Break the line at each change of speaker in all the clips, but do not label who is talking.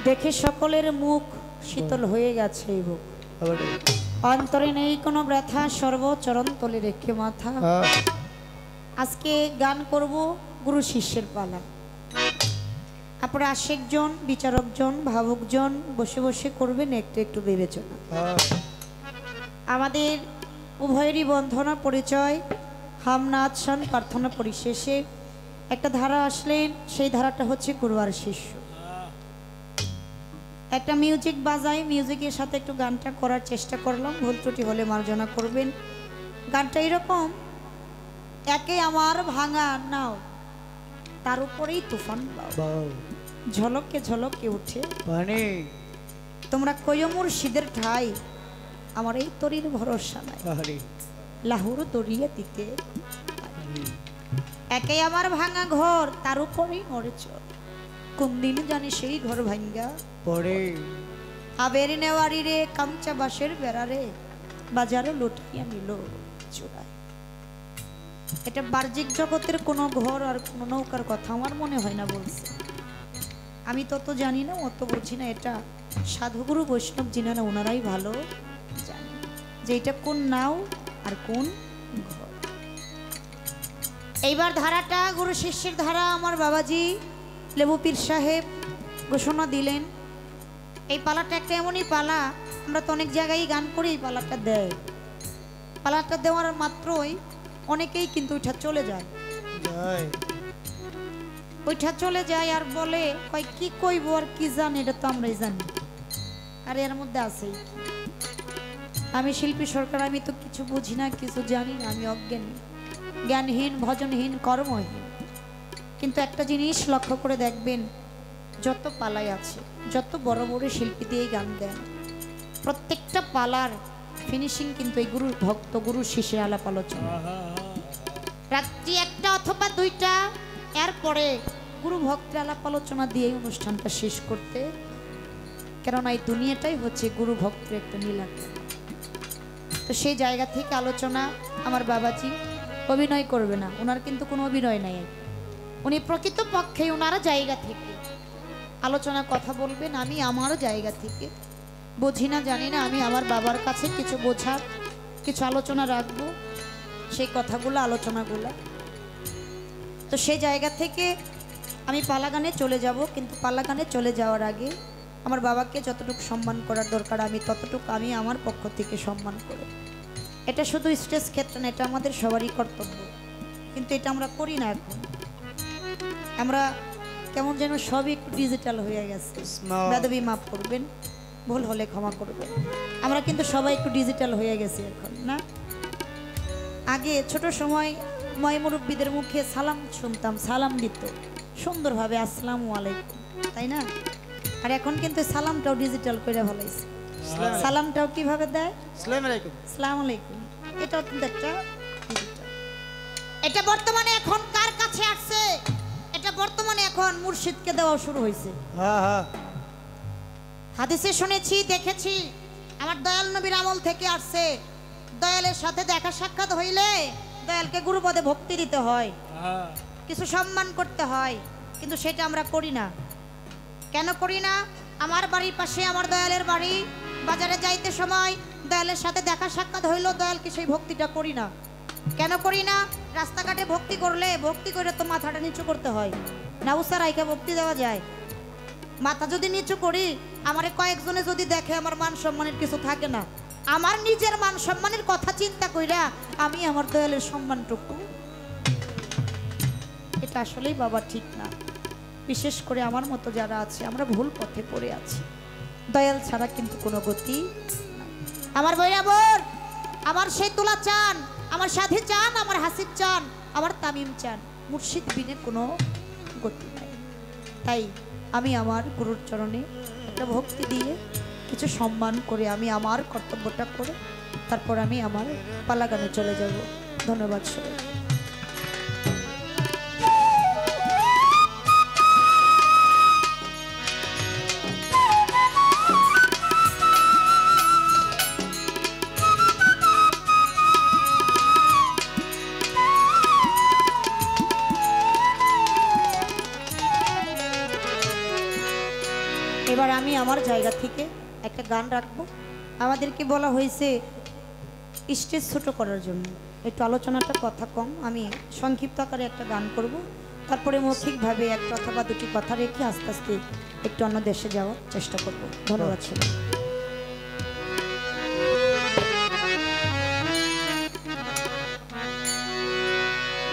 দেখে সকলের মুখ শীতল হয়ে গেছে বুক, অন্তরে নেই কোনো ব্যথা, সর্বচরণ তলে রেখে মাথা। আজকে গান করব গুরু শিষ্যের পালা। আপনারা আশিকজন, বিচারকজন, ভাবুকজন বসে বসে করবেন একটু একটু বিবেচনা। আমাদের উভয়েরই বন্ধনা পরিচয়, হাম নাচ শান প্রার্থনা পরিশেষে একটা ধারা আসলেন, সেই ধারাটা হচ্ছে গুরু আর শিষ্য। একটা মিউজিক বাজাই, মিউজিকের সাথে একটু গানটা করার চেষ্টা করলাম, ভুল ত্রুটি হলে মার্জনা করবেন। গানটা এরকম, একে আমার ভাঙা নাও, তার উপরেই তুফান ঝলকে ঝলকে উঠে তোমরা কইও মুর্শিদের ঠাই, আমার এই তরির ভরসা নাই, লাহুর দরিয়া দিতে। একে আমার ভাঙা ঘর, তার উপরেই মরে চোর, কোন দিন জানি সেই ঘর ভাঙ্গা পড়ে। আবের নেওয়ারি রে কামচা বাঁশের বেড়ারে, বাজারে লুটিয়া নিল চোরাই। এটা বাহ্যিক জগতের কোনো ঘর আর কোনো নৌকার কথা আমার মনে হয় না বলছে। আমি তত জানি না, অত বুঝি না। এটা সাধুগুরু বৈষ্ণব যিনারা ওনারাই ভালো জানে যে এটা কোন নাও আর কোন ঘর। এইবার ধারাটা গুরু শিষ্যের ধারা। আমার বাবাজি লেবু পীর সাহেব ঘোষণা দিলেন, এই পালাটা একটা এমনই পালা, আমরা তো অনেক জায়গায় গান করি, এই পালাটা দেয়। পালাটা দেওয়ার মাত্রই অনেকেই কিন্তু ওইটা চলে যায়, ওইটা চলে যায় আর বলে কয় কি কইব আর কি জানি, এটা তো আমরাই জানি। আর এর মধ্যে আছেই আমি শিল্পী সরকার, আমি তো কিছু বুঝি না, কিছু জানি না, আমি অজ্ঞানী, জ্ঞানহীন, ভজনহীন, কর্মহীন। কিন্তু একটা জিনিস লক্ষ্য করে দেখবেন, যত পালাই আছে, যত বড় বড় শিল্পী দিয়ে গান দেন, প্রত্যেকটা পালার ফিনিশিং কিন্তু এই গুরুর ভক্ত, গুরু শিষ্যের আলাপ আলোচনা। রাত্রি 1টা অথবা 2টা, এরপরে গুরু ভক্তের আলাপ আলোচনা দিয়ে অনুষ্ঠানটা শেষ করতে, কেননা এই দুনিয়াটাই হচ্ছে গুরু ভক্তের একটা নীলা। তো সেই জায়গা থেকে আলোচনা। আমার বাবাজি অভিনয় করবে না, ওনার কিন্তু কোনো অভিনয় নাই, উনি প্রকৃত পক্ষে ওনার জায়গা থেকে আলোচনা কথা বলবেন। আমি আমার জায়গা থেকে বুঝি না, জানি না, আমি আমার বাবার কাছে কিছু বোঝার, কিছু আলোচনা রাখবো, সেই কথাগুলো, আলোচনাগুলো। তো সেই জায়গা থেকে আমি পালা গানে চলে যাব, কিন্তু পালা গানে চলে যাওয়ার আগে আমার বাবাকে যতটুকু সম্মান করার দরকার আমি ততটুকু আমি আমার পক্ষ থেকে সম্মান করে। এটা শুধু স্টেজ ক্ষেত্রে না, এটা আমাদের সবারই কর্তব্য, কিন্তু এটা আমরা করি না। এখন আমরা কেমন যেন সবই একটু ডিজিটাল হয়ে গেছে, বেদবি মাফ করবেন, ভুল হলে ক্ষমা করবেন। আমরা কিন্তু সবাই একটু ডিজিটাল হয়ে গেছি এখন, না? আগে ছোট সময় ময় মুরব্বীদের মুখে সালাম শুনতাম, সালাম দিত সুন্দরভাবে, আসসালামু আলাইকুম, তাই না? আর এখন কিন্তু সালামটাও ডিজিটাল করে ফেলাইছে। সালামটাও কিভাবে দেয়? আসসালামু আলাইকুম, আসসালামু আলাইকুম। এটাও কিন্তু একটা ডিজিটাল। এটা বর্তমানে এখন কার কাছে আসছে? এটা বর্তমানে এখন মুর্শিদকে দেওয়া শুরু হয়েছে। হাদিসে শুনেছি, দেখেছি, আমার দয়াল নবীর আমল থেকে আসছে। দয়ালের সাথে দেখা সাক্ষাৎ হইলে দয়ালকে গুরুপদে ভক্তি দিতে হয়, কিছু সম্মান করতে হয়, কিন্তু সেটা আমরা করি না। কেন করি না? আমার বাড়ির পাশে আমার দয়ালের বাড়ি, বাজারে যাইতে সময় দয়ালের সাথে দেখা সাক্ষাৎ হইলো, দয়ালকে সেই ভক্তিটা করি না। কেন করি না? রাস্তাঘাটে ভক্তি করলে, ভক্তি করে তো মাথাটা নিচু করতে হয় না, উসার আইকা ভক্তি দেওয়া যায়? মাথা যদি নিচু করি, আমারে কয়েকজনে যদি দেখে, আমার মান সম্মানের কিছু থাকে না। আমার নিজের মান সম্মানের কথা চিন্তা কইরা আমি আমার দয়ালের সম্মানটুকু, এটা আসলেই বাবা ঠিক না। বিশেষ করে আমার মতো যারা আছে, আমরা ভুল পথে পড়ে আছি। দয়াল ছাড়া কিন্তু কোনো গতি নাই। আমার বৈরাবর, আমার সেই তুলা চান, আমার সাথী চান, আমার হাসিব চান, আমার তামিম চান, মুর্শিদ বিনে কোনো গতি নাই। তাই আমি আমার গুরুর চরণে একটা ভক্তি দিয়ে, কিছু সম্মান করে, আমি আমার কর্তব্যটা করে তারপর আমি আমার পালা গানে চলে যাব। ধন্যবাদ সবাই। এবার আমি আমার জায়গা থেকে একটা গান রাখবো। আমাদেরকে বলা হয়েছে স্টেজ ছোট করার জন্য, একটু আলোচনাটা কথা কম, আমি সংক্ষিপ্ত আকারে একটা গান করব, তারপরে মৌখিকভাবে একটা অথবা দুটি কথা রেখে আস্তে আস্তে একটু অন্য দেশে যাওয়ার চেষ্টা করব। ধন্যবাদ ছিল।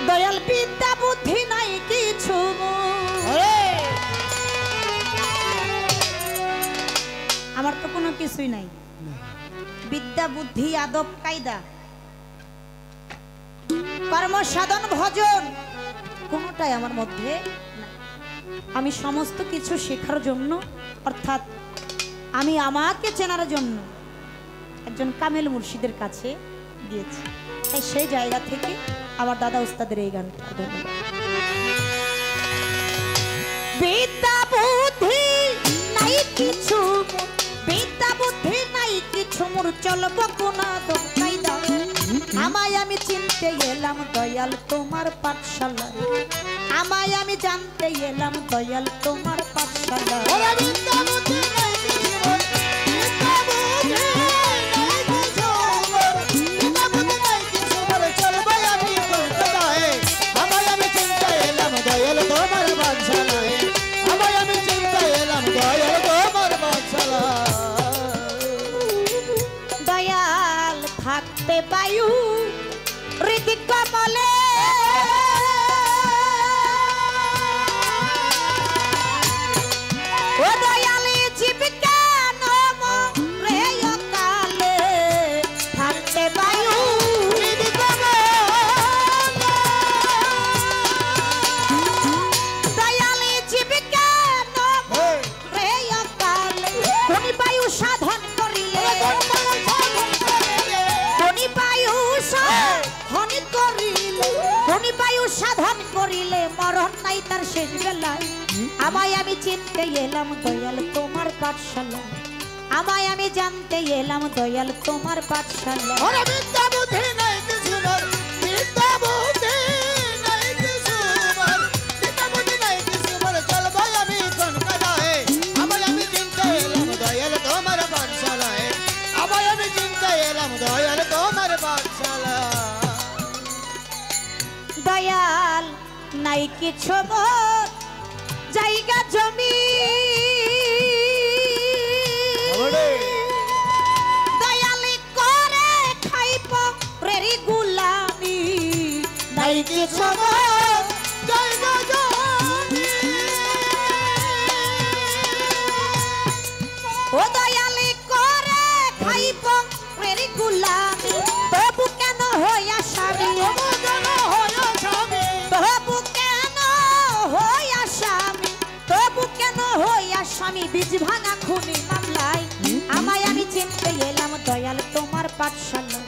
দয়াল বিদ্যা বুদ্ধি নাই কিছু, আমার তো কোনো কিছুই নাই। বিদ্যা বুদ্ধি আদব কায়দা কর্ম সাধন ভজন কোনোটাই আমার মধ্যে নাই। আমি সমস্ত কিছু শেখার জন্য, অর্থাৎ আমি আমাকে চেনার জন্য একজন কামেল মুর্শিদের কাছে গিয়েছি। তাই সেই জায়গা থেকে আমার দাদা উস্তাদের এই গানটা। ধন্যবাদ। বিদ্যা বুদ্ধি নাই কিছু, বিদ্যা বুদ্ধি নাই কিছু, মোর চলব কোন কায়দা। আমায় আমি চিনতে এলাম দয়াল তোমার পাঠশালা, আমায় আমি জানতে এলাম দয়াল তোমার পাঠশালা। দয়াল থাকতে বায়ু হৃদিক কমলে, ও দয়ালে জীবিকা নম রে অকালে, থাকতে বায়ু হৃদিক কমলে, দয়ালে জীবিকা নম রে অকালে। কোন বায়ু সাধন করিলে, সাধন করিলে মরণ নাই তার শেষ বেলায়। আমায় আমি চিনতে এলাম দয়াল তোমার পাঠশালা, আমায় আমি জানতে এলাম দয়াল তোমার পাঠশালা। বিদ্যা বুদ্ধি নাই কিছু, বিদ্যা বুদ্ধি নাই কিছু, বিদ্যা বুদ্ধি নাই কিছু, চলবো আমি কোন কাদায়। আমায় আমি চিনতে এলাম দয়াল তোমার পাঠশালায়, আমায় আমি চিনতে এলাম দয়াল তোমার পাঠশালা। দয়াল নাই কিছু মোর জায়গা জমি, দয়ালি করে খাইব রেরি গুলামি। নাই কিছু মোর জায়গা জমি, ও দয়ালি করে খাইব রেরি গুলামি। তবু কেন হইয়া স্বামী, স্বামী বীজ ভাঙা খুনি মামলায়। আমায় আমি চিনতে এলাম দয়াল তোমার পাঠশালা,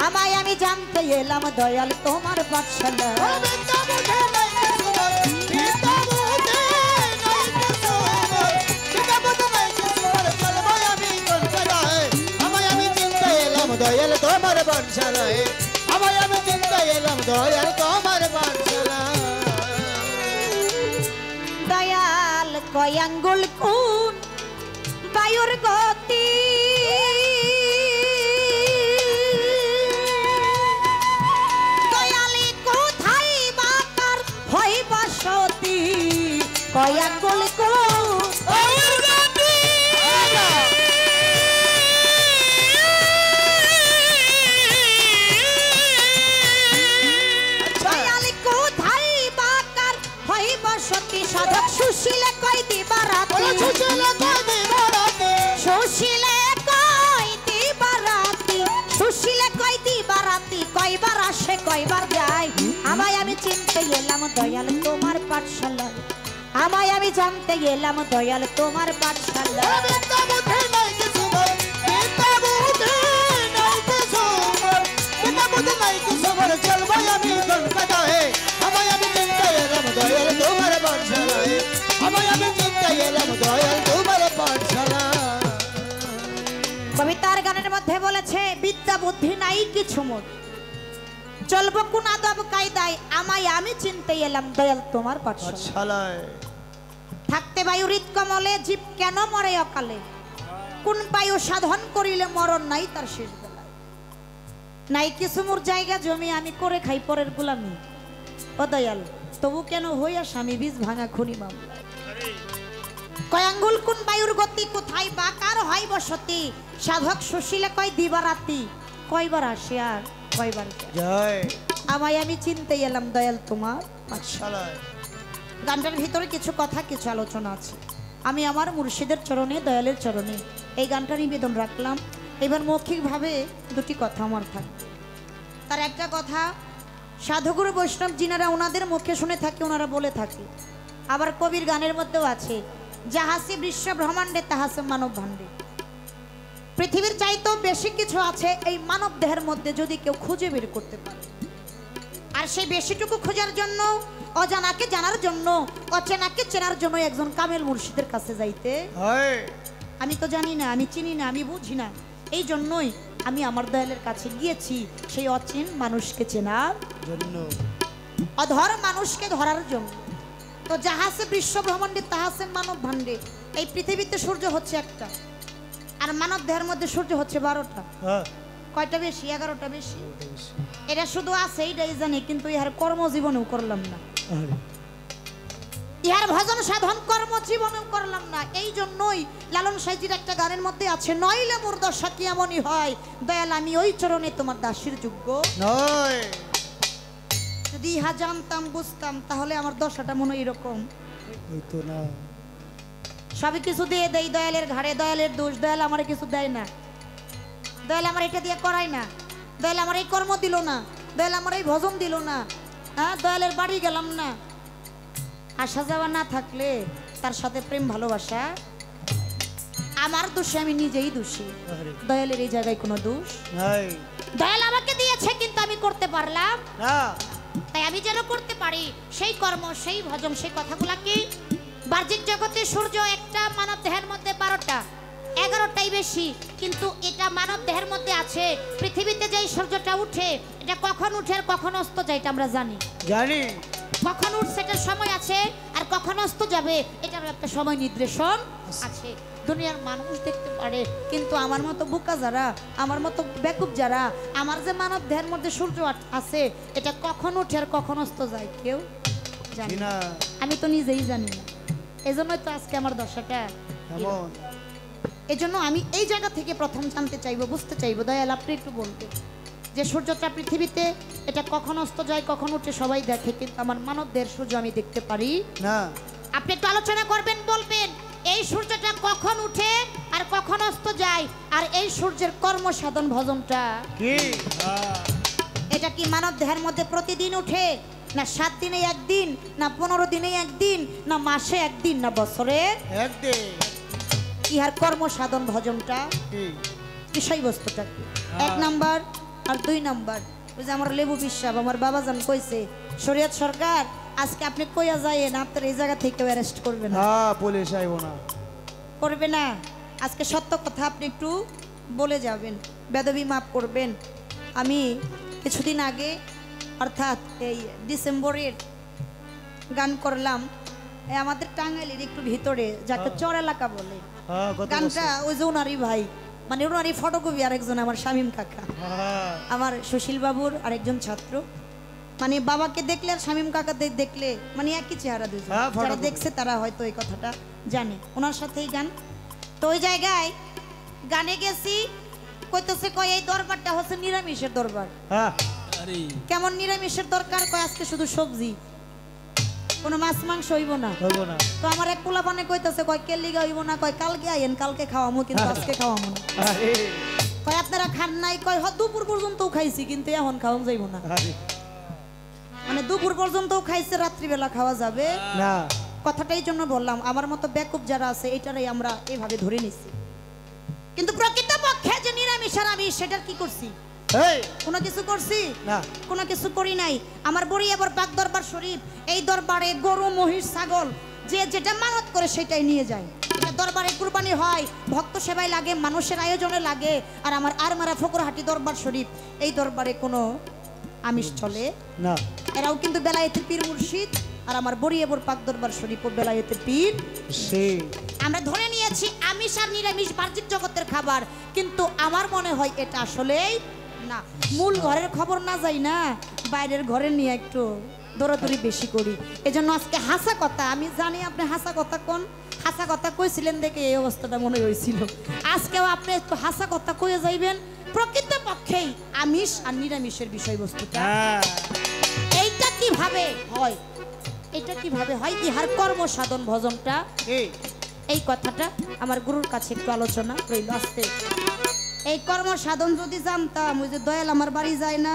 আমায় আমি জানতে এলাম দয়াল তোমার পাঠশালা। আমায় আমি চিনতে এলাম দয়াল তোমার পাঠশালায়, আমায় আমি চিনতে এলাম দয়াল তোমার পাঠশালা। দয়াল কয় আঙ্গুল কোন বায়ুর গতি, দয়ালি কোথায় বাতার হয় বসতি। কয় আঙ্গুল কোন বায়ুর গতি, দয়ালি কোথায় বাতার হয় বসতি। সাধক সুশীলে কয় দিবা রাতি, সুশীলে কয় দিবা রাতি, সুশীলে কয় দিবা রাতি, সুশীলে কয় দিবা রাতি। কয়বার আসে কয়বার যায়, আমায় আমি চিনতে এলাম দয়াল তোমার পাঠশালা, আমায় আমি জানতে এলাম দয়াল তোমার পাঠশালা। বিদ্যা বুদ্ধি নাই কিছু, বিদ্যা বুদ্ধি নাই কিছু, বিদ্যা বুদ্ধি নাই কিছু, চলবো আমি কোন কাদায়। আমায় আমি চিনতে এলাম দয়াল তোমার পাঠশালায়, আমায় আমি চিনতে এলাম দয়াল তোমার পাঠশালা। কবিতার গানের মধ্যে বলেছে বিদ্যা বুদ্ধি নাই কিছু মোর, চলবো কোন আদব কায়দায়। আমায় আমি চিনতে এলাম দয়াল তোমার পাঠশালায়। থাকতে বায়ু হৃদ কমলে জীব কেন মরে অকালে, কোন বায়ু সাধন করিলে মরণ নাই তার শেষ বেলায়। নাই কিছু মোর জায়গা জমি আমি করে খাই পরের গোলামি, ও দয়াল তবু কেন হইয়া স্বামী বীজ ভাঙা খুনি মামলায়। কয়াঙ্গুল কোন বায়ুর গতি, কোথায় বা কার হয় বসতি, সাধক সুশীলে কয় দিবারাতি, কয়বার আসে আর কয়বার যায়। আমায় আমি চিনতে এলাম দয়াল তোমার পাঠশালায়। গানটার ভিতরে কিছু কথা কিছু আলোচনা আছে। আমি আমার মুর্শিদের চরণে দয়ালের চরণে এই গানটা নিবেদন রাখলাম। এবার মৌখিকভাবে দুটি কথা আমার থাকবে। তার একটা কথা সাধুগুরু বৈষ্ণব যিনারা ওনাদের মুখে শুনে থাকে, ওনারা বলে থাকে। আবার কবির গানের মধ্যেও আছে, যাহাসি বিশ্ব ব্রহ্মাণ্ডে তাহাসে মানব ভাণ্ডে। পৃথিবীর চাইতেও বেশি কিছু আছে এই মানব দেহের মধ্যে যদি কেউ খুঁজে বের করতে পারে। আর সেই বেশিটুকু খোঁজার জন্য, অজানাকে জানার জন্য, অচেনাকে চেনার জন্য একজন কামেল মুর্শিদের কাছে যাইতে হয়। আমি তো জানি না, আমি চিনি না, আমি বুঝি না, এই জন্যই আমি আমার দয়ালের কাছে গিয়েছি সেই অচেন মানুষকে চেনার জন্য, অধর মানুষকে ধরার জন্য। তো যাহাসে বিশ্ব ব্রহ্মাণ্ডে তাহাসে মানব ভাণ্ডে। এই পৃথিবীতে সূর্য হচ্ছে একটা, আর মানব দেহের মধ্যে সূর্য হচ্ছে 12টা। কয়টা বেশি? 11টা বেশি। এটা শুধু আছে এইটাই জানি, কিন্তু ইহার কর্মজীবনেও করলাম না, ইহার ভজন সাধন কর্মজীবনেও করলাম না। এই জন্যই লালন সাইজির একটা গানের মধ্যে আছে, নইলে মোর দশা কি এমনই হয়, দয়াল আমি ওই চরণে তোমার দাসীর যোগ্য নয়। যদি ইহা জানতাম বুঝতাম তাহলে আমার দশাটা মনে এরকম হইতো না। সবই কিছু দিয়ে দেই দয়ালের ঘাড়ে, দয়ালের দোষ। দয়াল আমার কিছু দেয় না, দয়াল আমার এটা দিয়ে করায় না, দয়াল আমার এই কর্ম দিল না, দয়াল আমার এই ভজন দিল না, হ্যাঁ দয়ালের বাড়ি গেলাম না। আসা যাওয়া না থাকলে তার সাথে প্রেম ভালোবাসা আমার দোষে আমি নিজেই দোষী। দয়ালের এই জায়গায় কোনো দোষ নাই। দয়াল আমাকে দিয়েছে কিন্তু আমি করতে পারলাম না। তাই আমি যেন করতে পারি সেই কর্ম, সেই ভজন, সেই কথাগুলা কি বাহ্যিক জগতে সূর্য একটা, মানব দেহের মধ্যে 12টা, 11টাই বেশি, কিন্তু এটা মানব দেহের মধ্যে আছে। পৃথিবীতে যেই সূর্যটা উঠে, এটা কখন উঠে আর কখন অস্ত যায় এটা আমরা জানি। কখন উঠছে এটার সময় আছে, আর কখন অস্ত যাবে এটারও একটা সময় নির্দেশন আছে। দুনিয়ার মানুষ দেখতে পারে, কিন্তু আমার মতো বোকা যারা, আমার মতো বেকুব যারা, আমার যে মানব দেহের মধ্যে সূর্য আছে এটা কখন উঠে আর কখন অস্ত যায় কেউ জানি না। আমি তো নিজেই জানি না, এজন্যই তো আজকে আমার দশাটা। এজন্য আমি এই জায়গা থেকে প্রথম জানতে চাইবো, বুঝতে চাইবো, দয়াল আপনি একটু বলতে যে সূর্যটা পৃথিবীতে এটা কখন অস্ত যায় কখন উঠে সবাই দেখে, কিন্তু আমার মানব দেহের সূর্য আমি দেখতে পারি না। আপনি একটু আলোচনা করবেন, বলবেন এই সূর্যটা কখন উঠে আর কখন অস্ত যায়, আর এই সূর্যের কর্ম সাধন ভজনটা কি, এটা কি মানব দেহের মধ্যে প্রতিদিন উঠে, না 7 দিনে একদিন, না 15 দিনে একদিন, না মাসে একদিন, না বছরে একদিন? ইহার কর্ম সাধন ভজনটা বিষয়বস্তুটা কি? 1 নাম্বার। আর 2 নাম্বার, ওই যে আমার লেবু বিশ্বাস আমার বাবাজান কইছে, শরীয়ত সরকার আজকে আপনি কইয়া যায়েন আপনার এই জায়গা থেকে অ্যারেস্ট করবে না, পুলিশ আইব না, করবে না। আজকে সত্য কথা আপনি একটু বলে যাবেন, বেদবি মাফ করবেন। আমি কিছুদিন আগে, অর্থাৎ এই ডিসেম্বরের গান করলাম আমাদের টাঙ্গাইলের একটু ভিতরে, যাকে চর এলাকা বলে। গানটা ওই যে ওনারই ভাই, মানে ওনারই ফটোকপি আরেকজন আমার শামীম কাকা, আমার সুশীল বাবুর আরেকজন ছাত্র। মানে বাবাকে দেখলে আর শামীম কাকা দেখলে মানে একই চেহারা দুজন, যারা দেখছে তারা হয়তো এই কথাটা জানে। ওনার সাথেই গান। তো ওই জায়গায় গানে গেছি, কইতেছে কয় এই দরবারটা হচ্ছে নিরামিষের দরবার। কেমন নিরামিষের দরকার? কয় আজকে শুধু সবজি, কোনো মাছ মাংস হইব না। তো আমার এক পোলা পানে কইতেছে কয় কেলিগা হইব না, কয় কালকে আইয়েন, কালকে খাওয়ামো, কিন্তু আজকে খাওয়ামো না। কয় আপনারা খান নাই? কয় দুপুর পর্যন্তও খাইছি কিন্তু এখন খাওয়ান যাইব না। মানে দুপুর পর্যন্তও খাইছে, রাত্রিবেলা খাওয়া যাবে না। কথাটাই জন্য বললাম, আমার মতো বেকুব যারা আছে এটারাই আমরা এভাবে ধরে নিছি, কিন্তু প্রকৃতপক্ষে যে নিরামিষ আর আমিষ সেটার কি করছি? কোনো কিছু করছি না, কোনো কিছু করি নাই। আমার বড়ি আবার পাক দরবার শরীফ, এই দরবারে গরু মহিষ ছাগল যে যেটা মানত করে সেটাই নিয়ে যায়। দরবারে কুরবানি হয়, ভক্ত সেবায় লাগে, মানুষের আয়োজনে লাগে। আর আমার আরমারা ফকরহাটি দরবার শরীফ, এই দরবারে কোনো আমিষ চলে না। এরাও কিন্তু বেলায়েতের পীর মুর্শিদ, আর আমার বড়িয়াবর পাক দরবার শরীফ ও বেলায়েতের পীর
সেই
আমরা ধরে নিয়েছি আমিষ আর নিরামিষ বাহ্যিক জগতের খাবার, কিন্তু আমার মনে হয় এটা আসলেই না। মূল ঘরের খবর না যাই না, বাইরের ঘরে নিয়ে একটু দৌড়াদৌড়ি বেশি করি। এজন্য আজকে হাসা কথা, আমি জানি আপনি হাসা কথা কোন হাসা কথা কইছিলেন দেখে এই অবস্থাটা মনে হয়েছিল। আজকেও আপনি একটু হাসা কথা কয়ে যাইবেন। প্রকৃতপক্ষেই আমিষ আর নিরামিষের বিষয়বস্তুটা এইটা কিভাবে হয়, এটা কিভাবে হয়, ইহার কর্ম সাধন ভজনটা এই কথাটা আমার গুরুর কাছে একটু আলোচনা রইল। আস্তে এই কর্ম সাধন যদি জানতাম, ওই যে দয়াল আমার বাড়ি যায় না,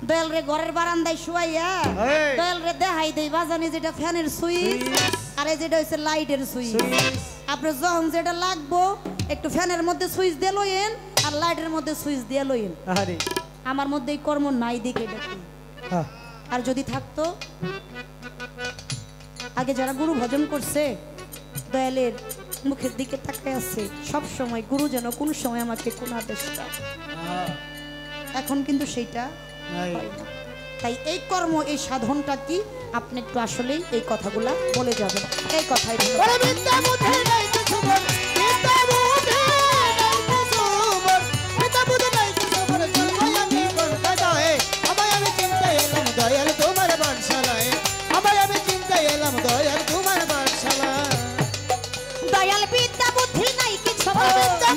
দয়াল রে ঘরের বারান্দায় শুয়াইয়া দয়াল রে দেখাই দেই বাজানি যেটা ফ্যানের সুইচ আর এই যেটা হচ্ছে লাইটের সুইচ। আপনি যখন যেটা লাগবো একটু ফ্যানের মধ্যে সুইচ দিয়ে লইয়েন আর লাইটের মধ্যে সুইচ দিয়ে লইয়েন। আমার মধ্যে এই কর্ম নাই দিকে দেখি, আর যদি থাকতো আগে যারা গুরু ভজন করছে দয়ালের মুখের দিকে তাকায় আছে সব সময়, গুরু যেন কোন সময় আমাকে কোন আদেশটা, এখন কিন্তু সেইটা হয় না। তাই এই কর্ম এই সাধনটা কি আপনি একটু আসলেই এই কথাগুলা বলে যাবেন। এই কথাই দয়াল বিদ্যা বুদ্ধি নাই কিছু, বিদ্যা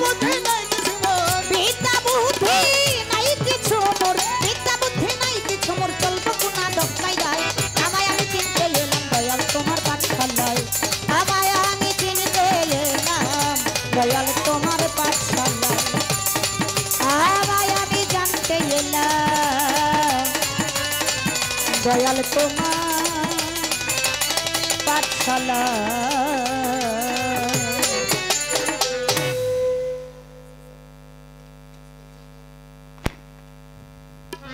বুদ্ধি নাই কিছু, বিদ্যা বুদ্ধি নাই কিছু মোর, বিদ্যা বুদ্ধি নাই কিছু মোর, চলবো কোনা দক্ষাই যায়। আমায় আমি চিনতে এলাম দয়াল তোমার পাঠশালায়, আমায় আমি চিনতে এলাম দয়াল তোমার পাঠশালায়, আমায় আমি জানতে এলাম দয়াল তোমার পাঠশালায়।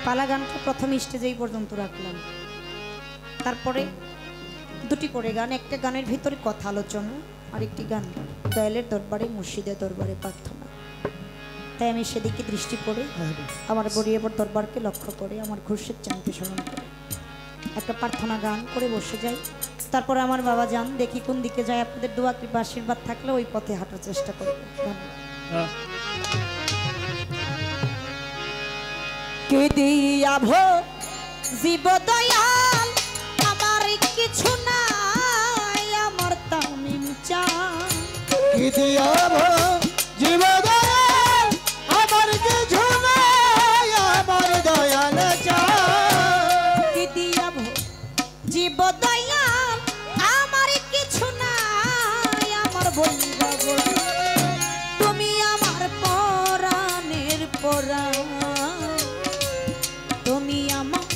পালা গানটা প্রথম স্টেজেই পর্যন্ত রাখলাম, তারপরে দুটি করে গান, একটা গানের ভিতরে কথা আলোচনা আর একটি গান দয়ালের দরবারে মুর্শিদের দরবারে প্রার্থনা। তাই আমি সেদিকে দৃষ্টি করে আমার বড়িয়াবর দরবারকে লক্ষ্য করে আমার খুরশেদ চাঁদকে স্মরণ করে একটা প্রার্থনা গান করে বসে যাই। তারপরে আমার বাবা যান দেখি কোন দিকে যায়, আপনাদের দোয়া কৃপা আশীর্বাদ থাকলে ওই পথে হাঁটার চেষ্টা করব। ধন্যবাদ। কে দিয়াভ জীব দয়াল আমার কিছু নাই, আমার তামিম চান
কি দিয়াভ জীব দয়াল আমার কিছু নাই, আমার দয়াল চান।
কি দিয়াভ জীব দয়াল আমার কিছু নাই, আমার বলিবা বলি তুমি আমার পরাণের পরাণ, তুমি আমার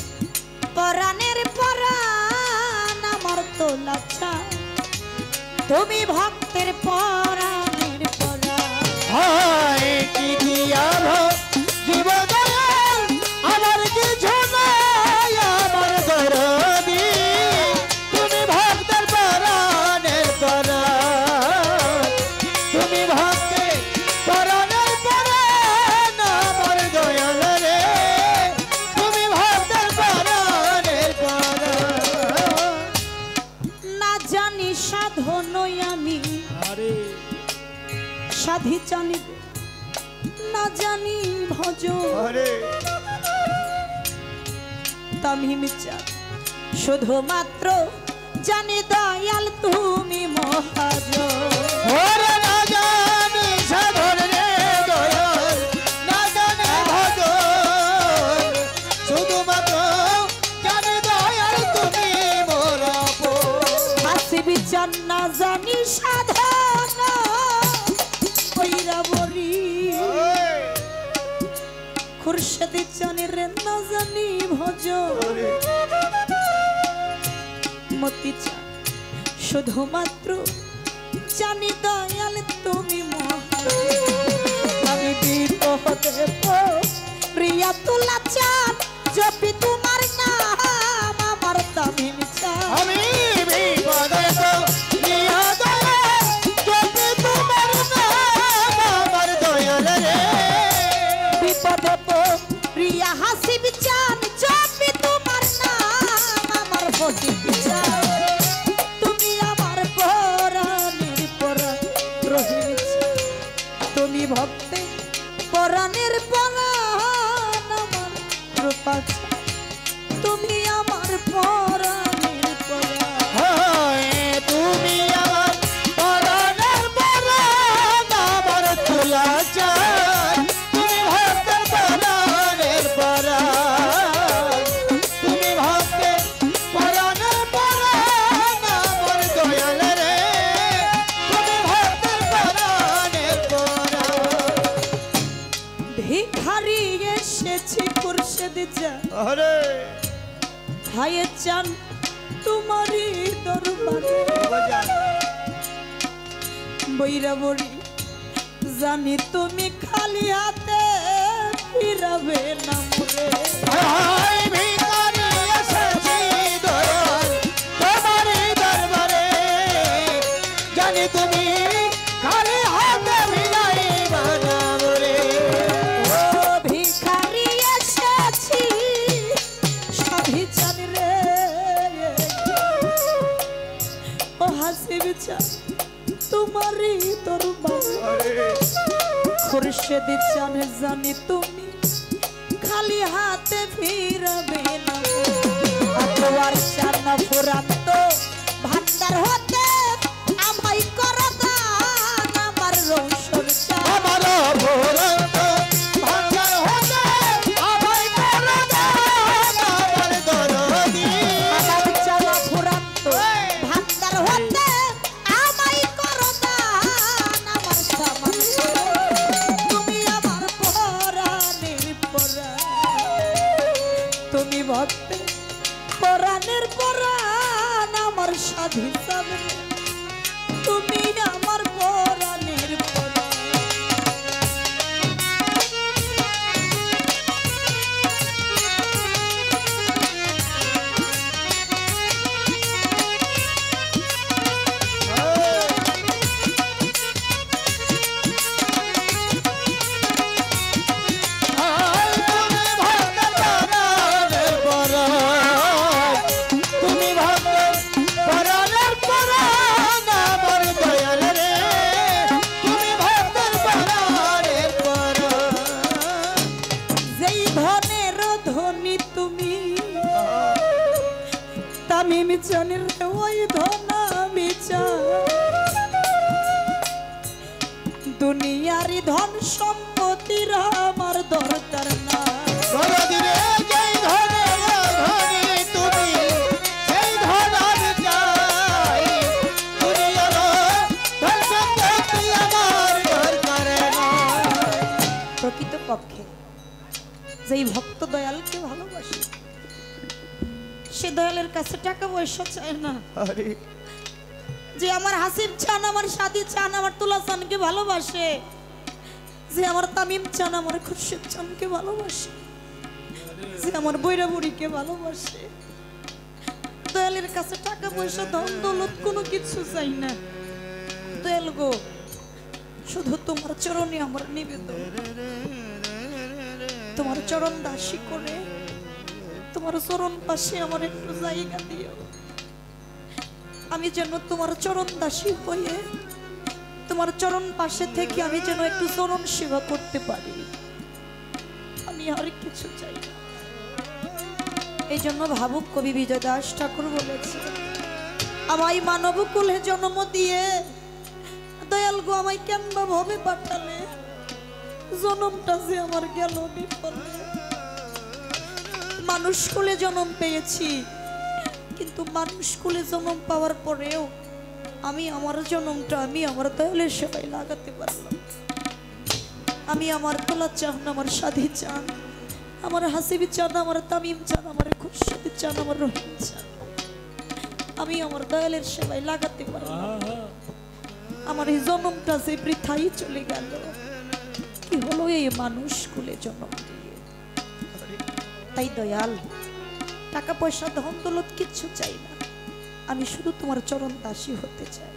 পরাণের পরাণ, আমার তোলা চাই তুমি ভক্তের পরাণের পরাণ।
হায় কি দিয়াভ জীব দয়াল আমার কিছু নাই, আমার দরদি তুমি ভক্তের পরাণের পরাণ, তুমি ভক্তের পরাণের পরাণ, আমার দয়াল রে তুমি ভক্তের পরাণের পরাণ।
না জানি সাধনই আমি সাধি জানি, না জানি ভজ তামিম চাঁদ, শুধুমাত্র জানি দয়াল তুমি মহাজ।
ওরে না জানি সাধন রে দয়াল, না জানি ভজন, শুধুমাত্র জানি দয়াল তুমি মোর আপন।
হাসি বিচার না জানি সাধন কইরা বরি, খুরশেদ জানি রে না জানি ভজ মতি চা, শুধুমাত্র জানি দয়াল তুমি মহান। আমি বিপদে প্রিয়া তুলা চাঁদ জপি তোমার নাম, আমার তামিম চাঁদ।
আমি বিপদে প্রিয়া দয়াল জপি তোমার নাম, আমার দয়াল রে।
বিপদে প্রিয়া হাসি বিচার জপি তোমার নাম, আমার ফটিক চাঁদ। যেই ভক্তে পরাণের পরাণ আমার রূপা চাঁদ, তুমি আমার পরাণের পরাণ।
তুমি আমার পরাণের পরাণ, আমার তুলা চাঁদ, তুমি ভক্তের পরাণের পরাণ, তুমি ভক্তের পরাণের পরাণ, আমার দয়াল রে, তুমি ভক্তের পরাণের পরাণ।
ভিখারি এসেছি খুরশেদ চাঁদ,
আরে
ভাইয়ের চান তোমারই দরবারে। বৈরা বড়ি জানি তুমি খালি হাতে ফিরাবে না মোরে।
হায় ভিখারি এসেছি দয়াল তোমারই দরবারে, জানি তুমি খালি হাতে ফিরাইবা না মোরে।
ও ভিখারি এসেছি সাধি চান রে, ও হাসিব চান তোমারই দরবারে। খুরশেদ চান জানি তুমি খালি হাতে ফিরবে না, আতোয়ার চান না ফুরান্ত ভান্ডার হতে আমায় করো দান, আমার রৌশন চান
আমার ভোরন্ত ভান্ডার হতে আমায় করো দান, আমার দরদি।
আমার চান ফুরান্ত ভান্ডার হতে আমায় করো দান, আমার সামান তুমি আমার পরাণের পরাণ, তুমি ভক্তে পরাণের পরাণ, আমার সাধী সাধে তুমি আমার পরাণের পরাণ।
তুমি ভক্তের পরাণের পরাণ, আমার দয়াল রে, তুমি ভক্তের পরাণের পরাণ।
যেই ধনের ধনী তুমি তামিম জানের ওই ধন আমি চাই, দুনিয়ারি ধন সম্পত্তির আমার দরকার না।
দরদিরে যেই ধনের ধনী তুমি, সেই ধন আমি চাই, দুনিয়ার ধন সম্পত্তি আমার দরকার নাই।
প্রকৃতপক্ষে যেই ভক্ত দয়ালকে ভালোবাসে, সে দয়ালের কাছে টাকা পয়সা চায় না।
আরে
যে আমার হাসিব চান, আমার সাদি চান, আমার তুলা চানকে ভালোবাসে, যে আমার তামিম চান, আমার খুরশেদ চানকে ভালোবাসে, যে আমার বৈরা বুড়িকে ভালোবাসে, দয়ালের কাছে টাকা পয়সা ধন দৌলত কোনো কিছু চাই না। দয়াল গো, শুধু তোমার চরণে আমার নিবেদন, তোমার চরণ দাসী করে তোমার চরণ পাশে আমার একটু জায়গা দিও। আমি যেন তোমার চরণ দাসী হয়ে তোমার চরণ পাশে থেকে আমি যেন একটু চরণ সেবা করতে পারি, আমি আর কিছু চাই না। এই জন্য ভাবুক কবি বিজয় দাস ঠাকুর বলেছে, আমায় মানব কুলে জন্ম দিয়ে দয়াল গো আমায় কেনবা ভাবে পাঠালে, জন্মটা যে আমার গেল বিফলে। মানুষ কুলে জন্ম পেয়েছি, কিন্তু মানুষ কুলে জন্ম পাওয়ার পরেও আমি আমার জন্মটা আমি আমার দয়ালের সেবায় লাগাতে পারলাম। আমি আমার তোলা চান, আমার সাধী চান, আমার হাসিবি চান, আমার তামিম চান, আমার খুরশেদ চান, আমার রহিম চান, আমি আমার দয়ালের সেবায় লাগাতে পারলাম। আমার এই জন্মটা যে বৃথাই চলে গেল, কি হলো এই মানুষ কুলে জন্ম দিয়ে। তাই দয়াল, টাকা পয়সা ধন দৌলত কিচ্ছু চাই না, আমি শুধু তোমার চরণ দাসী হতে চাই।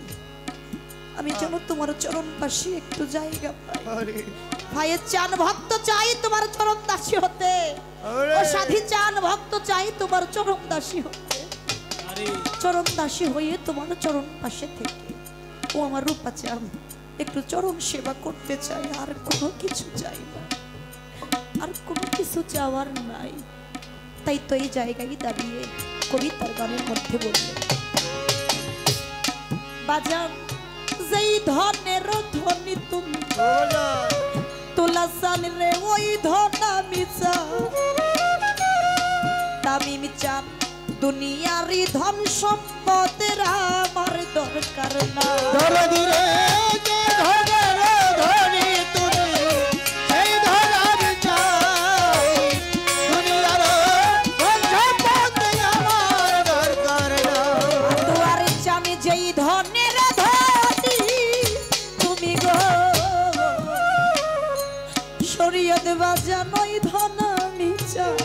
আমি যেন তোমার চরণ পাশে একটু জায়গা পাই। ভাইয়ের চান ভক্ত চাই তোমার চরণ দাসী হতে, ও সাধী চান ভক্ত চাই তোমার চরণ দাসী হতে, চরণ দাসী হয়ে তোমার চরণ পাশে থেকে। ও আমার রূপা চান, একটু চরণ সেবা করতে চাই, আর কোনো কিছু চাই না, আর কোনো কিছু চাওয়ার নাই। তাই তো এই জায়গায় দাঁড়িয়ে কবিতার গানের মধ্যে বললেন, বাজান যেই ধনের ধনী তুমি তোলা চান রে ওই ধন আমি তামিম চান দুনিয়ারি ধন সম্পদের আমার দরকার না।
দরদি রে যে ধনের ধনী তুমি সেই ধন আমি চাই, দুনিয়ার ধন সম্পদ আমার দরকার না।
দুয়ার চান যেই ধনের ধনী তুমি গো, শরীয়ত বাজান ওই ধন আমি চাই,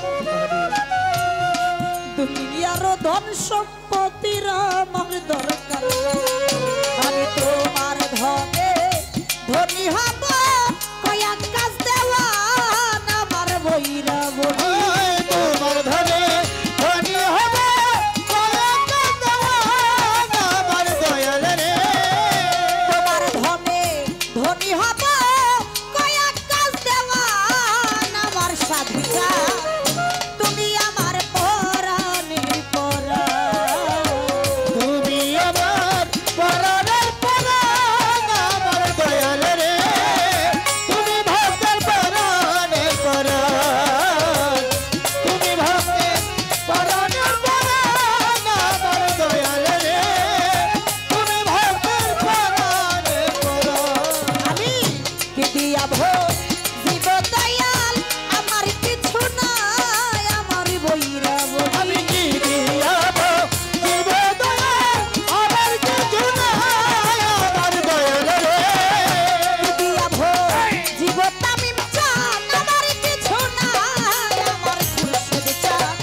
দুনিয়ার ধন সম্পত্তির আমার দরকার না। আমি তোমার ধনে ধনী হব, কয়েক কাজ দেওয়া আমার বইরা বই।
তোমার ধনে ধনী হবে কয়েক দেওয়ান আমার দয়াল রে।
তোমার ধনে ধনী হব, কয়েক কাজ দেওয়া আমার সাধিকা। তুমি আমার পরাণের পরাণ,
তুমি আমার পরাণের পরাণ আমার দয়াল রে। তুমি ভক্তের পরাণের পরাণ, তুমি ভক্তের পরাণের পরাণ আমার দয়াল রে। তুমি ভক্তের পরাণের পরাণ।
আমি কি দিয়া ভোর জীব দয়াল, আমার কিছু নাই আমার বইরা বই।
আমি কি দিয়াব জীব দয়াল, আমার কিছু নাই আমার দয়াল রে।
দিয়া ভোর জীব তামিম চান, আমার কিছু নাই আমার খুরশেদ চান।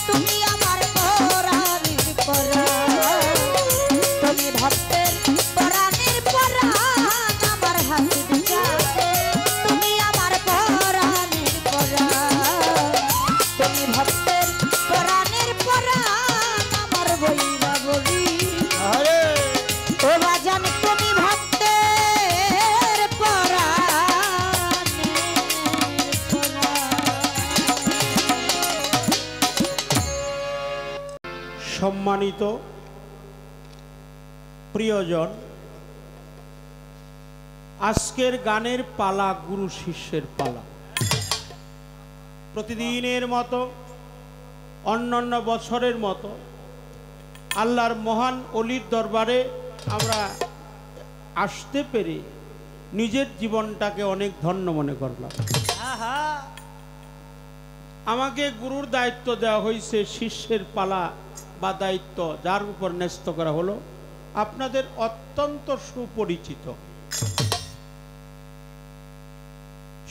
তুমি আমার পরাণের পরাণ, তুমি ভক্তের পরাণের পরাণ আমার হাসিদ চান। তুমি আমার পরাণের পরাণ, তুমি ভক্তের পরাণের পরাণ আমার বইরা বলি।
আরে
ও বাজান তুমি ভক্তের পরাণের পরাণ।
সম্মানিত প্রিয়জন, আজকের গানের পালা গুরু শিষ্যের পালা। প্রতিদিনের মতো, অন্যান্য বছরের মতো আল্লাহর মহান অলির দরবারে আমরা আসতে পেরে নিজের জীবনটাকে অনেক ধন্য মনে করলাম। আমাকে গুরুর দায়িত্ব দেওয়া হয়েছে, শিষ্যের পালা বা দায়িত্ব যার উপর ন্যস্ত করা হলো আপনাদের অত্যন্ত সুপরিচিত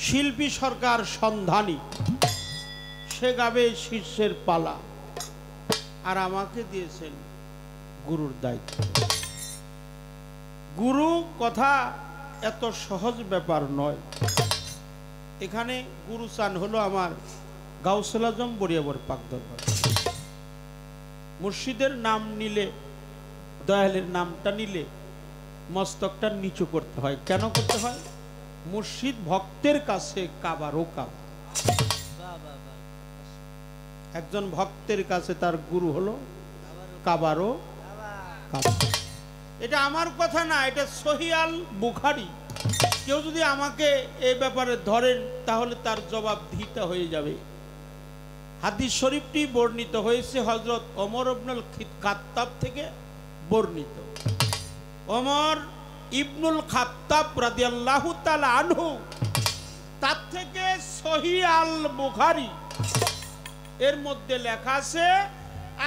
শিল্পী সরকার সন্ধানী। সে গাবে শিষ্যের পালা, আর আমাকে দিয়েছেন গুরুর দায়িত্ব। গুরু কথা এত সহজ ব্যাপার নয়। এখানে গুরু চান হলো আমার গাউসুল আজম বরিয়াবর পাক দরবার। মুর্শিদের নাম নিলে, দয়ালের নামটা নিলে মস্তকটা নিচু করতে হয়। কেন করতে হয়? মুর্শিদ ভক্তের কাছে কাবারও কাবা। একজন ভক্তের কাছে তার গুরু হলো কাবারও কাবা। এটা আমার কথা না, এটা সহিহ আল বুখারী। কেউ যদি আমাকে এই ব্যাপারে ধরেন তাহলে তার জবাব দিতে হয়ে যাবে। হাদিস শরীফটি বর্ণিত হয়েছে হযরত ওমর ইবনুল খাত্তাব থেকে বর্ণিত। ওমর ইবনুল খাত্তাব রাদিয়াল্লাহু তাআলা আনহু, তার থেকে সহিহ আল বুখারী এর মধ্যে লেখা আছে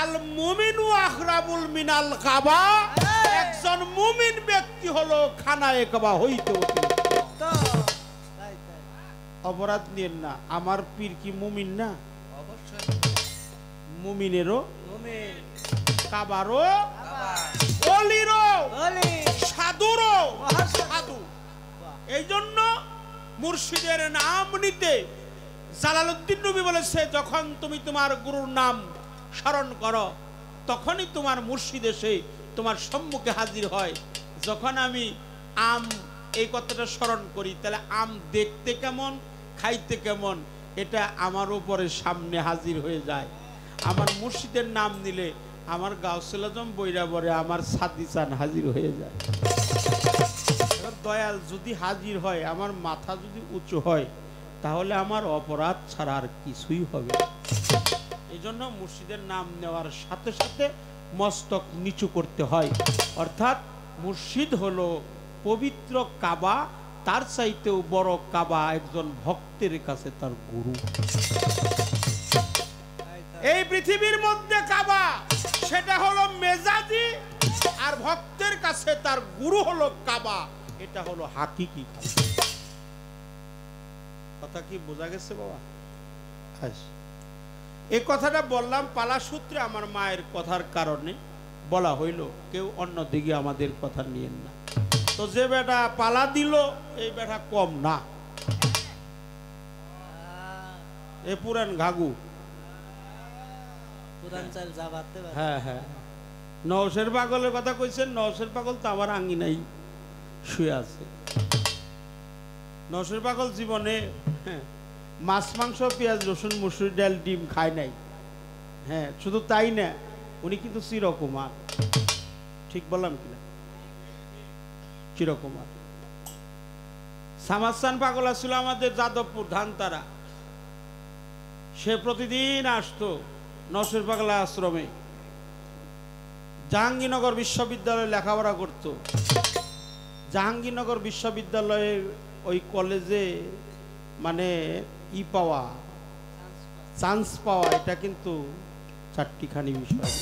আল মুমিনু আখরাবুল মিনাল কাবা। একজন মুমিন ব্যক্তি হলো খানায়ে কাবা হইতে অতিরিক্ত। অপরাধ নিয়েন না, আমার পীর কি মুমিন না? মুমিনেরও কাবারও অলিরও সাধুরও সাধু। এই জন্য মুর্শিদের নাম নিতে জালালউদ্দিন নবী বলেছে, যখন তুমি তোমার গুরুর নাম স্মরণ করো তখনই তোমার মুর্শিদ এসে তোমার সম্মুখে হাজির হয়। যখন আমি আম এই কথাটা স্মরণ করি, তাহলে আম দেখতে কেমন, খাইতে কেমন, এটা আমার উপরে সামনে হাজির হয়ে যায়। আমার মুর্শিদের নাম নিলে আমার গাউসুল আজম বৈরাবরে আমার সাদি চান হাজির হয়ে যায়। এবার দয়াল যদি হাজির হয়, আমার মাথা যদি উঁচু হয়, তাহলে আমার অপরাধ ছাড়া আর কিছুই হবে না। এই জন্য মুর্শিদের নাম নেওয়ার সাথে সাথে মস্তক নিচু করতে হয়। অর্থাৎ মুর্শিদ হলো পবিত্র কাবা, তার চাইতেও বড় কাবা একজন ভক্তের কাছে তার গুরু। এই পৃথিবীর মধ্যে কাবা সেটা হলো মেজাজি, আর ভক্তের কাছে তার গুরু হলো কাবা, এটা হলো হাকিকি কাবা। কথা কি বোঝা গেছে বাবা? এই কথাটা বললাম পালা সূত্রে, আমার মায়ের কথার কারণে বলা হইল, কেউ অন্যদিকে আমাদের কথা নিয়েন না। তো যে বেটা পালা দিল, এই বেটা কম না, এ পুরান ঘাগু। হ্যাঁ হ্যাঁ, নওশের পাগলের কথা কইছেন, নওশের পাগল তো আমার আঙ্গিনাই শুয়ে আছে। নওশের পাগল জীবনে মাছ মাংস পেঁয়াজ রসুন মুসুর ডাল ডিম খায় নাই। হ্যাঁ, শুধু তাই না, উনি কিন্তু চিরকুমার। ঠিক বললাম কিনা? চিরকুমার। সামাসান পাগল ছিল আমাদের যাদবপুর ধানতারা, সে প্রতিদিন আসতো নওশের পাগলা আশ্রমে, জাহাঙ্গীরনগর বিশ্ববিদ্যালয়ে লেখাপড়া করত। জাহাঙ্গীরনগর বিশ্ববিদ্যালয়ের ওই কলেজে মানে পাওয়া, চান্স পাওয়া, এটা কিন্তু চারটিখানি বিষয়।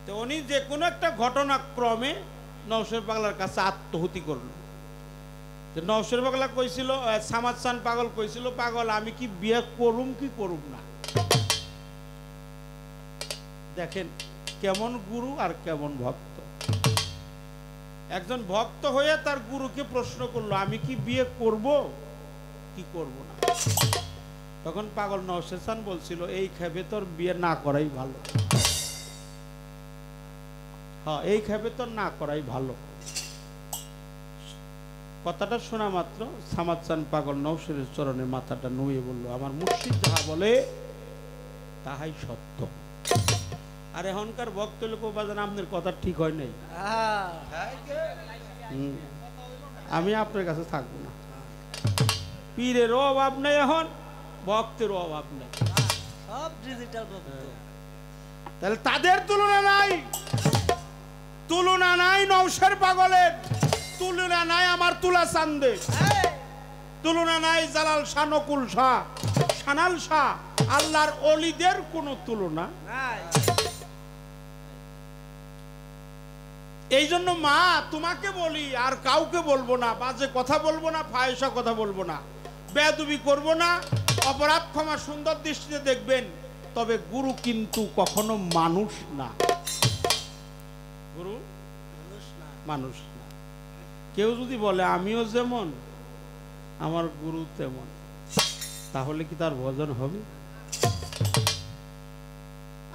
তো উনি যে কোনো একটা ঘটনাক্রমে নওশের পাগলার কাছে আত্মহুতি করলো। নওশের পাগলা কইছিল, সামাদসান পাগল কইছিল, পাগল আমি কি বিয়ে করুম কি করুম না। দেখেন কেমন গুরু আর কেমন ভক্ত। একজন ভক্ত হয়ে তার গুরুকে প্রশ্ন করলো, আমি কি বিয়ে করব কি করব না। তখন পাগল নওশের খান বলছিল, এই খেপে তোর বিয়ে না করাই ভালো। হ্যাঁ, এই খেপে তোর না করাই ভালো। কথাটা শোনা মাত্র সামাদসান পাগল নওশের চরণে মাথাটা নুয়ে বলল, আমার মুর্শিদ যাহা বলে তাহাই সত্য। আর এখনকার ভক্ত লোক বাজান আপনার কথা ঠিক হয় নাই, আমি আপনার কাছে থাকবো না। পীরেরও অভাব নেই, এখন ভক্তেরও অভাব নেই, সব ডিজিটাল ভক্ত। তাহলে তাদের তুলনা নাই, তুলনা নাই নওশের পাগলের, তুলনা নাই আমার তুলা চান্দের, তুলনা নাই জালাল শাহ, নকুল শাহ, সানাল শাহ, আল্লাহর ওলিদের কোনো তুলনা নাই। এই জন্য মা তোমাকে বলি, আর কাউকে বলবো না, বাজে কথা বলবো না, ফায়সা কথা বলবো না, বেয়াদবি করবো না, অপরাধ ক্ষমা সুন্দর দৃষ্টিতে দেখবেন। তবে গুরু কিন্তু কখনো মানুষ না, গুরু মানুষ না। কেউ যদি বলে আমিও যেমন আমার গুরু তেমন, তাহলে কি তার ভজন হবে?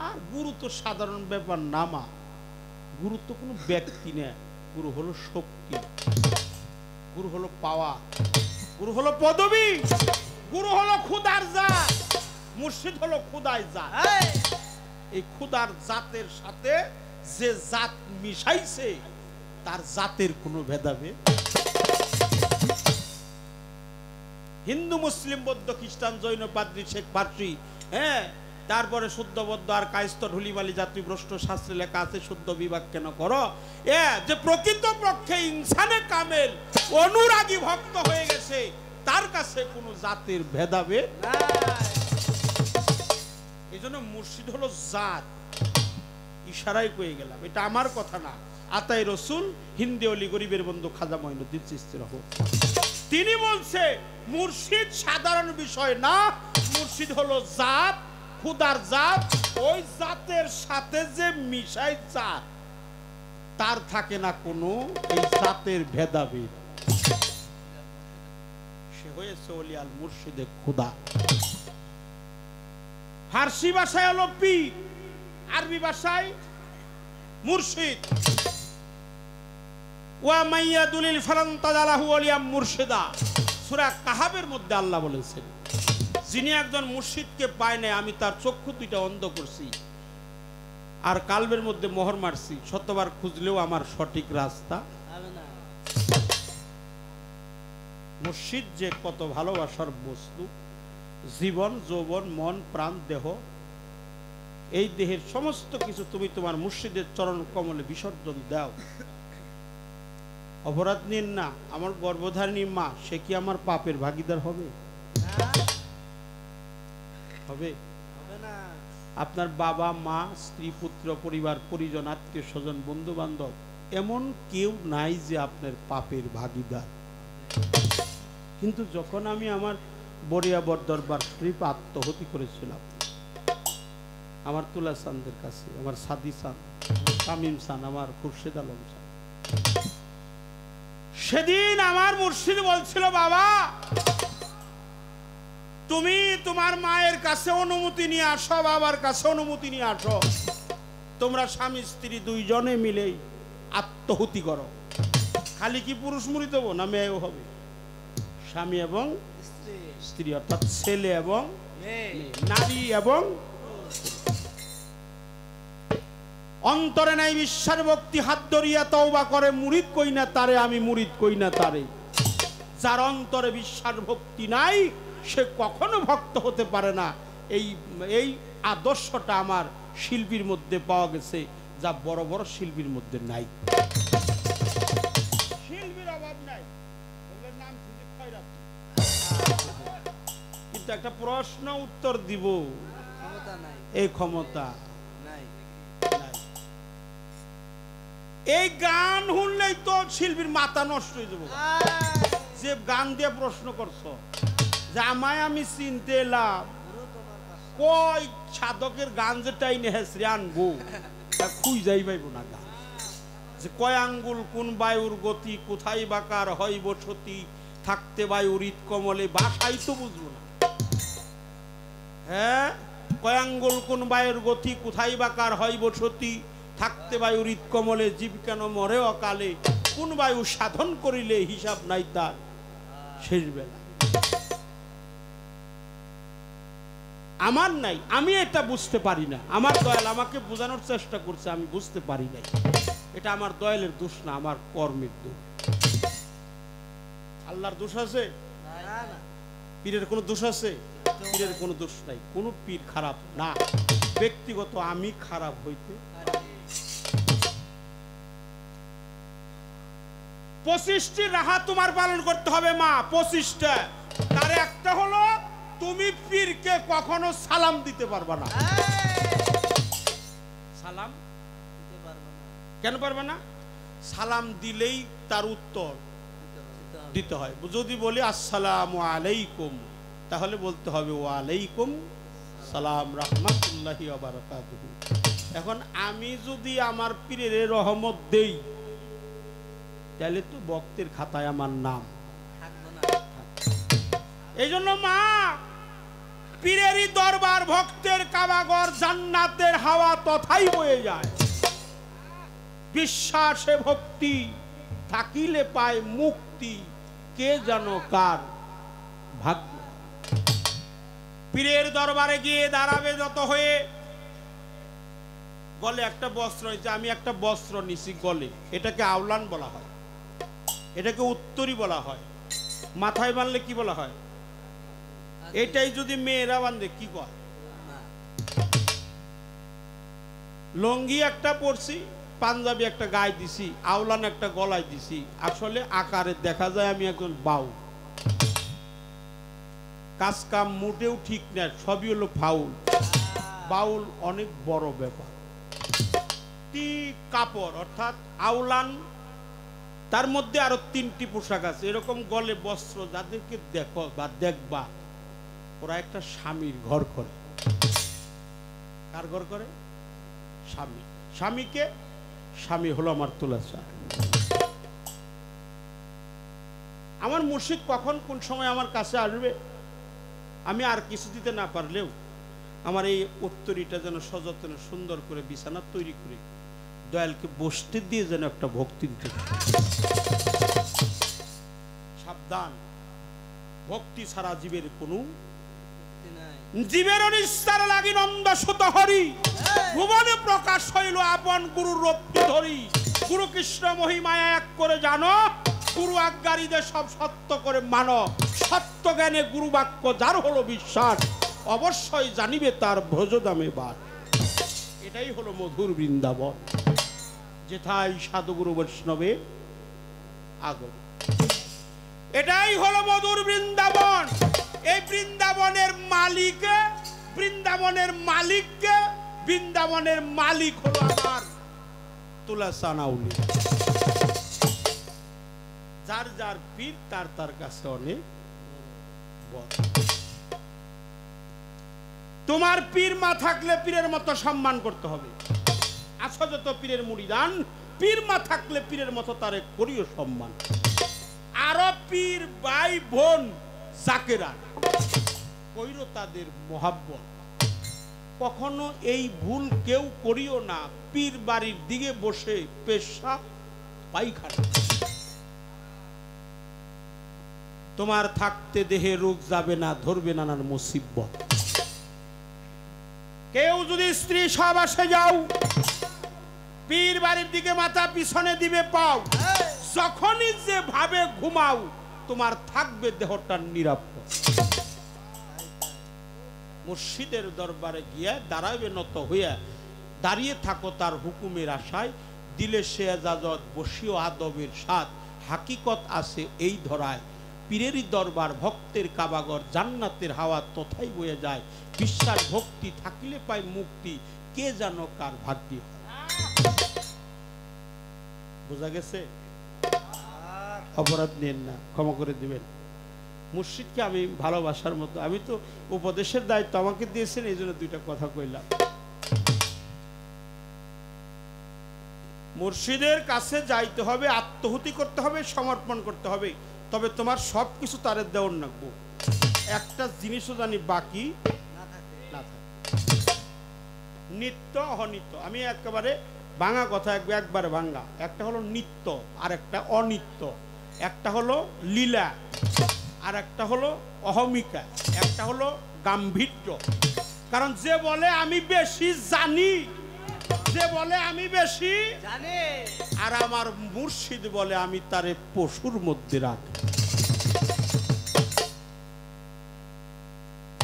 আর গুরু তো সাধারণ ব্যাপার না মা, গুরু তো কোনো ব্যক্তি না, গুরু হলো শক্তি, গুরু হলো পাওয়া, গুরু হলো পদবী, গুরু হলো খুদার জাত, মুর্শিদ হলো খুদার জাত। এই খুদার জাতের সাথে যে জাত মিশাইছে, তার জাতের কোনো ভেদাভেদ। হিন্দু মুসলিম বৌদ্ধ খ্রিস্টান জৈন পাদ্রী শেখ পার্সি, হ্যাঁ, তারপরে শুদ্ধ বৌদ্ধ আর কায়স্থ ঢুলিবালি জাতি ভ্রষ্ট শাস্ত্রে লেখা আছে শুদ্ধ বিভাগ কেন করো। যে প্রকৃত পক্ষে ইনসানে কামেল অনুরাগী ভক্ত হয়ে গেছে, তার কাছে কোনো জাতের ভেদাভেদ নাই। এই জন্য মুর্শিদ হলো জাত। ইশারাই কয়ে গেলাম, এটা আমার কথা না, আতাই রসুল হিন্দি অলি গরিবের বন্ধু খাজা মঈনুদ্দিন চিশতি রাহমাতুল্লাহ, তিনি বলছে মুর্শিদ সাধারণ বিষয় না, মুর্শিদ হলো জাত, খুদার জাত। ওই জাতের সাথে যে মিশাই জাত, তার থাকে না কোনো এই জাতের ভেদাভেদ, সে হয়েছে ওলি আল মুর্শিদে খুদা। ফার্সি ভাষায় হলো পীর, আরবি ভাষায় মুর্শিদ। ওয়া মাইয়াদুলিল ফালান তাজালাহু ওয়ালিয়াম মুরশিদা। সূরা কাহাবের মধ্যে আল্লাহ বলেছেন, যিনি একজন মুর্শিদকে পায় না, আমি তার চক্ষু দুইটা অন্ধ করছি আর কালবের মধ্যে মোহর মারছি, শতবার খুঁজলেও আমার সঠিক রাস্তা
হবে না।
মুর্শিদ যে কত ভালোবাসার বস্তু, জীবন যৌবন মন প্রাণ দেহ, এই দেহের সমস্ত কিছু তুমি তোমার মুর্শিদের চরণ কমলে বিসর্জন দাও। অপরাধ নিন না, আমার গর্ভধারিণী মা সে কি আমার পাপের ভাগিদার হবে? হবে
হবে না।
আপনার বাবা মা স্ত্রী পুত্র পরিবার পরিজন আত্মীয় স্বজন বন্ধু বান্ধব এমন কেউ নাই যে আপনার পাপের ভাগিদার। কিন্তু যখন আমি আমার বরিয়াবর দরবার শরীফ আত্মহতি করেছিলাম আমার তুলা চাঁদের কাছে, আমার সাদি চাঁদ, তামিম চাঁদ, আমার খুরশেদ আলম চাঁদ, সেদিন আমার মুর্শিদ বলছিল, বাবা তুমি তোমার মায়ের কাছে অনুমতি নিয়ে আসো, বাবার কাছে অনুমতি নিয়ে আসো, তোমরা স্বামী স্ত্রী দুইজনে মিলেই আত্মহতি করো। খালি কি পুরুষ মরিত হবো না মেয়েও হবে? স্বামী এবং স্ত্রী, অর্থাৎ ছেলে এবং নারী এবং অন্তরে নাই বিশ্বাস ভক্তি, হাত ধরিয়া তওবা করে মুরিদ কই না তারে, আমি মুরিদ কই না তারে। যার অন্তরে বিশ্বাস ভক্তি নাই সে কখনো ভক্ত হতে পারে না। এই আদর্শটা আমার শিল্পীর মধ্যে পাওয়া গেছে, যা বড় বড় শিল্পীর মধ্যে নাই। শিল্পীর অভাব নাই, ওদের নাম শুনতে খয়রাত। কিন্তু একটা প্রশ্ন উত্তর দিব,
ক্ষমতা নাই,
এই ক্ষমতা
নাই।
নাই। এই গান শুনলেই তো শিল্পীর মাথা নষ্ট হয়ে যাবো। যে গান দিয়ে প্রশ্ন করছো যে আমায় আমি চিনতে এলাম, কয় সাধকের গান যেটাই নেহেসরে আনবো তা খুঁজ যাই পাইব না গান। যে কয় আঙ্গুল কোন বায়ুর গতি, কোথায় বাকার হয় বসতি, থাকতে বায়ুর ঈদ কমলে, বাসাই তো বুঝবো না। হ্যাঁ, কয় আঙ্গুল কোন বায়ুর গতি, কোথায় বাকার হয় বসতি, থাকতে বায়ুর ঈদ কমলে, জীব কেন মরে অকালে, কোন বায়ু সাধন করিলে হিসাব নাই তার শেষ বেলা। আমার নাই, আমি এটা বুঝতে পারি না। আমার দয়াল আমাকে বোঝানোর চেষ্টা করছে, আমি বুঝতে পারি নাই। এটা আমার দয়ালের দোষ না, আমার কর্মের দোষ। আল্লাহর দোষ আছে? পীরের কোনো দোষ আছে? পীরের কোনো দোষ নাই। কোনো পীর খারাপ না, ব্যক্তিগত আমি খারাপ হইতে। 25টি রাহা তোমার পালন করতে হবে মা, 25টা। তার একটা হলো তুমি পীরকে কখনো সালাম দিতে পারবা না। সালাম কেন পারবে না? সালাম দিলেই তার উত্তর দিতে হয়। যদি বলি আসসালামু আলাইকুম, তাহলে বলতে হবে ওয়ালাইকুম সালাম রাহমাতুল্লাহি ওয়া বারাকাতুহু। এখন আমি যদি আমার পীরের রহমত দেই, তাহলে তো ভক্তের খাতায় আমার নাম থাকবে না। এই জন্য মা, পীরেরই দরবার, ভক্তের কাবাগর, জান্নাতের হাওয়া তথাই বয়ে যায়। বিশ্বাসে ভক্তি থাকিলে পায় মুক্তি, কে জানো কার ভাগ্য। পীরের দরবারে গিয়ে দাঁড়াবে যত হয়ে, গলে একটা বস্ত্র হয়েছে, আমি একটা বস্ত্র নিছি গলে, এটাকে আওলান বলা হয়, এটাকে উত্তরী বলা হয়। মাথায় বাঁধলে কি বলা হয়? এটাই যদি মেয়েরা বাঁধে কি কয়? লঙ্গি একটা পরছি, পাঞ্জাবি একটা গায়ে দিছি, আওলান একটা গলায় দিছি, আসলে আকারে দেখা যায় আমি একজন বাউল। কাজ কাম মোটেও ঠিক না, সবই হলো ফাউল। বাউল অনেক বড় ব্যাপার। কাপড় অর্থাৎ আওলান, তার মধ্যে আরো 3টি পোশাক আছে। এরকম গলে বস্ত্র যাদেরকে দেখো বা দেখবা, ওরা একটা স্বামীর ঘর করে। কার ঘর করে? স্বামী। স্বামীকে? স্বামী হলো আমার তুলাচা। আমার মুর্শিদ কখন কোন সময় আমার কাছে আসবে, আমি আর কিছু দিতে না পারলেও আমার এই উত্তরীটা যেন সযত্নে সুন্দর করে বিছানা তৈরি করে দয়ালকে বসতে দিয়ে যেন একটা ভক্তি দিতে পারে। সাবধান, ভক্তি ছাড়া জীবের কোনো জীবের নিস্তার লাগি নন্দ সুত হরি ভুবনে প্রকাশ হইল আপন গুরুর রূপটি ধরি। গুরু কৃষ্ণ মহিমায় এক করে জানো, গুরু আজ্ঞারীদের সব সত্য করে মানো। সত্য জ্ঞানে গুরু বাক্য যার হলো বিশ্বাস, অবশ্যই জানিবে তার ভোজদামে বাস। এটাই হলো মধুর বৃন্দাবন, যেথায় সাধুগুরু বৈষ্ণবে আগম। এটাই হলো মধুর বৃন্দাবন। এই বৃন্দাবনের মালিককে, বৃন্দাবনের মালিককে, বৃন্দাবনের মালিক হলো আমার তুলা সানাউলি। যার যার পীর তার তার কাছে অনেক বড়। তোমার পীর মা থাকলে পীরের মতো সম্মান করতে হবে। আছো যত পীরের মুরিদান, পীর মা থাকলে পীরের মতো তারে করিও সম্মান। আরো পীর ভাই বোন জাকেরা কইরো তাদের মহাব্বত। কখনো এই ভুল কেউ করিও না, পীর বাড়ির দিকে বসে পেশাব পায়খানা। তোমার থাকতে দেহে রোগ যাবে না, ধরবে নানান মুসিবত। কেউ যদি স্ত্রী সহবাসে যাও, পীর বাড়ির দিকে মাথা পিছনে দিবে পাও। যখনই যে ভাবে ঘুমাও, তোমার থাকবে দেহটা নিরাপদ। মুর্শিদের দরবারে গিয়া দাঁড়াবে নত হইয়া, দাঁড়িয়ে থাকো তার হুকুমের আশায়। দিলে সে এজাজত, বসিও আদবের সাথ। হাকিকত আছে এই ধরায়, পীরেরই দরবার ভক্তের কাবাগর। জান্নাতের হাওয়া তথাই বয়ে যায়, বিশ্বাস ভক্তি থাকিলে পায় মুক্তি। কে জানো কার ভাগ্যে হয়। বোঝা গেছে? অপরাধ নেন না, ক্ষমা করে দিবেন। মুর্শিদকে আমি ভালোবাসার মতো, আমি তো উপদেশের দায়িত্ব আমাকে দিয়েছেন, এই জন্য দুইটা কথা কইলাম। মুর্শিদের কাছে যাইতে হবে, আত্মহুতি করতে হবে, সমর্পণ করতে হবে। তবে তোমার সবকিছু তারে দেওয়ার রাখবো। একটা জিনিসও জানি বাকি না থাকে। নিত্য অনিত্য, আমি একেবারে ভাঙা কথা, একবারে ভাঙ্গা। একটা হলো নিত্য, আর একটা অনিত্য। একটা হলো লীলা, আর একটা হলো অহমিকা, একটা হলো গাম্ভীর্য। কারণ যে বলে আমি বেশি জানি, যে বলে আমি বেশি জানি, আর আমার মুর্শিদ বলে আমি তারে পশুর মধ্যে রাখি।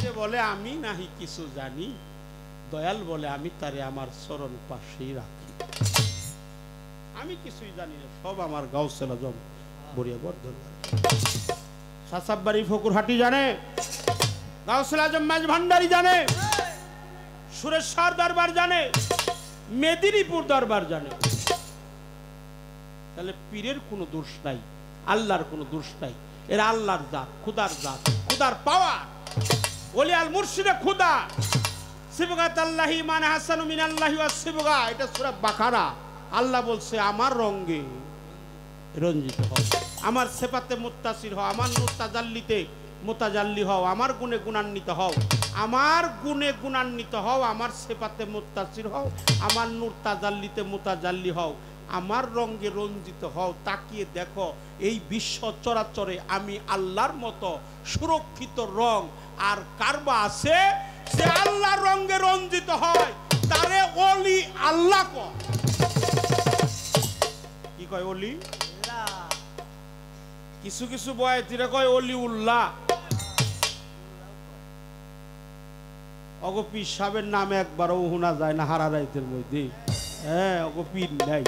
যে বলে আমি নাহি কিছু জানি, দয়াল বলে আমি তারে আমার চরণ পাশেই রাখি। আমি কিছুই জানি না, সব আমার গাউসেল আজম বরিয়া বর্ধন সাসাববাড়ি ফকুরহাটি জানে, গাউসেল আজম মাঝ ভান্ডারি জানে, সুরেশ্বর দরবার জানে, মেদিনীপুর দরবার জানে। তাহলে পীরের কোনো দোষ নাই, আল্লাহর কোনো দোষ নাই। এরা আল্লাহর জাত, খুদার জাত, খুদার পাওয়ার। ওলি আল মুর্শিদে খুদা। সিবগাত আল্লাহি মানে হাসানু মিনাল্লাহি ওয়াস সিবগা, এটা সূরা বাকারা। আল্লাহ বলছে আমার রঙে রঞ্জিত হও, আমার সেফাতে মুত্তাসির হও, আমার নূর তাজাল্লিতে মুতাজাল্লি হও, আমার গুণে গুণান্বিত হও, আমার গুণে গুণান্বিত হও, আমার সেফাতে মুত্তাসির হও, আমার নূর তাজাল্লিতে মুতাজাল্লি হও, আমার রঙে রঞ্জিত হও। তাকিয়ে দেখো এই বিশ্ব চরাচরে আমি আল্লাহর মতো সুরক্ষিত রং আর কারবা আছে যে আল্লাহর রঙে রঞ্জিত হয়, তারে ওলি আল্লাহ কয়। কি কয়? ওলি। কিছু কিছু বয়াতিরা কয় ওলি উল্লাহ। অগো পীর সাহেবের নামে একবারও শোনা যায় না হারা রাইতের মধ্যে। হ্যাঁ, অগো পীর নাই,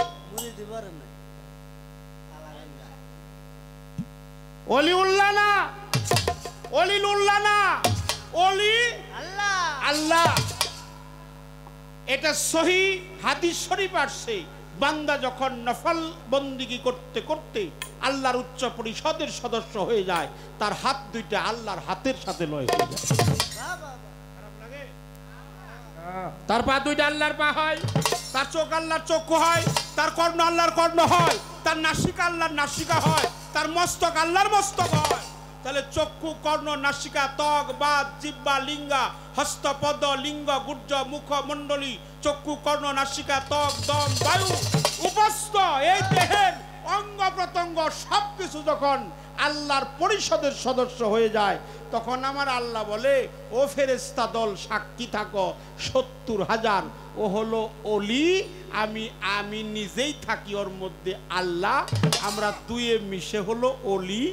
ওলি উল্লাহ না, ওলি উল্লাহ না, ওলি আল্লাহ। আল্লাহ। এটা সহি হাদিস শরীফ আসছে, বান্দা যখন নফল বন্দিগি করতে করতে আল্লাহর উচ্চ পরিষদের সদস্য হয়ে যায়, তার হাত দুইটা আল্লাহর হাতের সাথে লয় হয়ে যায়। তার পা দুইটা আল্লাহর পা হয়, তার চোখ আল্লাহর চক্ষু হয়, তার কর্ণ আল্লাহর কর্ণ হয়, তার নাসিকা আল্লাহর নাসিকা হয়, তার মস্তক আল্লাহর মস্তক হয়। তাহলে চক্ষু, কর্ণ, নাসিকা, ত্বক, বাত, জিহ্বা, লিঙ্গা, হস্ত, পদ, লিঙ্গ, গুর্জ, মুখ মণ্ডলী চক্ষু, কর্ণ, নাসিকা, ত্বক, দম, বায়ু, উপস্থ এই দেহের অঙ্গ প্রত্যঙ্গ সবকিছু যখন আল্লাহর পরিষদের সদস্য হয়ে যায়, তখন আমার আল্লাহ বলে, ও ফেরেশতা দল সাক্ষী থাকো, ৭০,০০০ ও হলো অলি, আমি নিজেই থাকি ওর মধ্যে আল্লাহ, আমরা দুয়ে মিশে হলো অলি।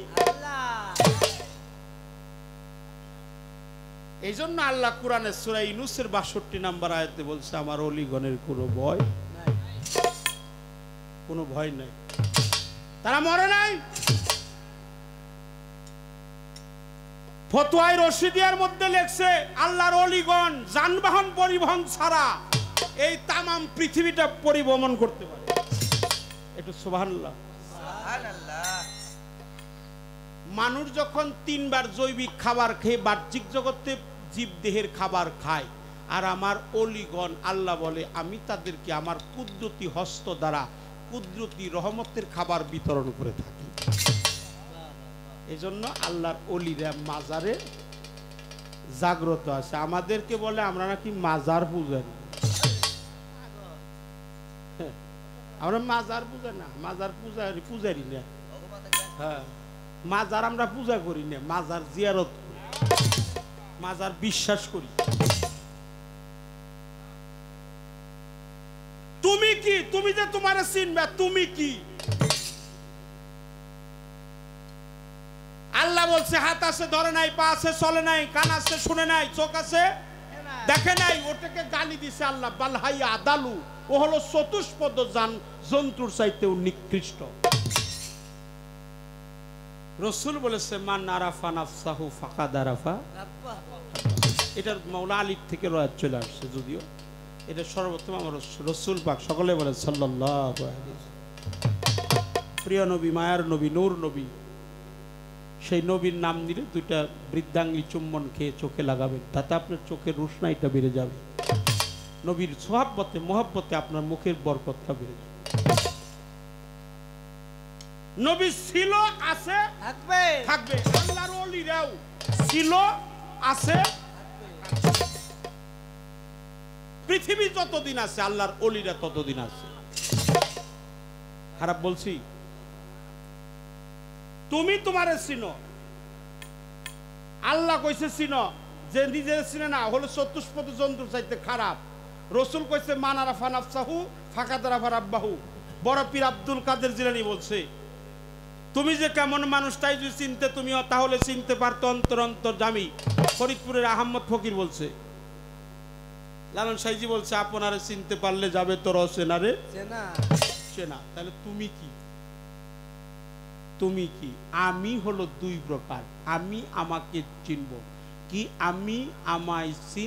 এই জন্য আল্লাহ কোরআনে সূরা ইউনূসের ৬২ নম্বর আয়াতে বলছে, আমার অলিগণের কোনো ভয় নাই, কোনো ভয় নাই, তারা মরে নাই। ফতোয়ায়ে রশিদিয়ার মধ্যে লেখছে, আল্লাহর অলিগণ যানবাহন পরিবহন ছাড়া এই তামাম পৃথিবীটা পরিভ্রমণ করতে পারে। একটু সুবহানাল্লাহ। মানুষ যখন ৩ বার জৈবিক খাবার খেয়ে বাহ্যিক জগতে জীব দেহের খাবার খায়, আর আমার অলিগণ আল্লাহ বলে, আমি তাদেরকে আমার কুদরতি হস্ত দ্বারা কুদরতি রহমতের খাবার বিতরণ করে থাকি। এই জন্য আল্লাহর অলিরা মাজারে জাগ্রত আছে। আমাদেরকে বলে আমরা নাকি মাজার পূজারি। আমরা মাজার পূজা না, মাজার পূজারি না। হ্যাঁ, মাজার আমরা পূজা করি না, মাজার জিয়ারত করি, মাজার বিশ্বাস করি। তুমি কি? তুমি যে তোমার চিনবে, তুমি কি? আল্লাহ বলছে, হাত আছে ধরে নাই, পা আছে চলে নাই, কান আছে শুনে নাই, চোখ আছে দেখে নাই, ওটাকে গালি দিছে আল্লাহ, বালহাই আদালু, ও হলো চতুষ্পদ জন্তুর চাইতেও নিকৃষ্ট। রাসূল বলেছে, মান আরাফা নাফসাহু ফাকাদ আরাফা। এটা মাওলা আলীর থেকে রয়াত চলে আসছে, যদিও এটা সর্বপ্রথম আমার রাসূল পাক সকলে বলে সাল্লাল্লাহু আলাইহি ওয়াসাল্লাম। প্রিয় নবী, মায়ার নবী, নূর নবী, সেই নবীর নাম নিলে 2টা বৃদ্ধাঙ্গি চুম্বন খেয়ে চোখে লাগাবেন, তাতে আপনার চোখের রোশনাইটা বেড়ে যাবে। নবীর সোহাবতে মহব্বতে আপনার মুখের বরকতটা বেড়ে যাবে। নবী ছিল, আছে, থাকবে, থাকবে। আল্লাহর ওলিরাও ছিল, আছে, পৃথিবী যতদিন আছে আল্লাহর ওলিরা ততদিন আছে। খারাপ বলছি? তুমি তোমারে চিনো, আল্লাহ কইছে চিনো, যে নিজের চিনে না হলো চতুষ্পদ জন্তুর চাইতে খারাপ। রাসূল কইছে, মান আরাফা নাফসাহু ফাকাদ আরাফা রাব্বাহু। বড় পীর আব্দুল কাদের জিলানী বলছে, তুমি যে কেমন মানুষ তাই যদি চিনতে তুমিও, তাহলে চিনতে পারতো অন্তর অন্তর্যামী। ফরিদপুরের আহমদ ফকির বলছে, লালন সাইজি বলছে, আপনারে চিনতে পারলে যাবে তোর অচেনারে চেনা। তাহলে তুমি কি? তুমি কি? আমি হলো 2 প্রকার। আমি আমাকে চিনব কি? আমি আমায় চিন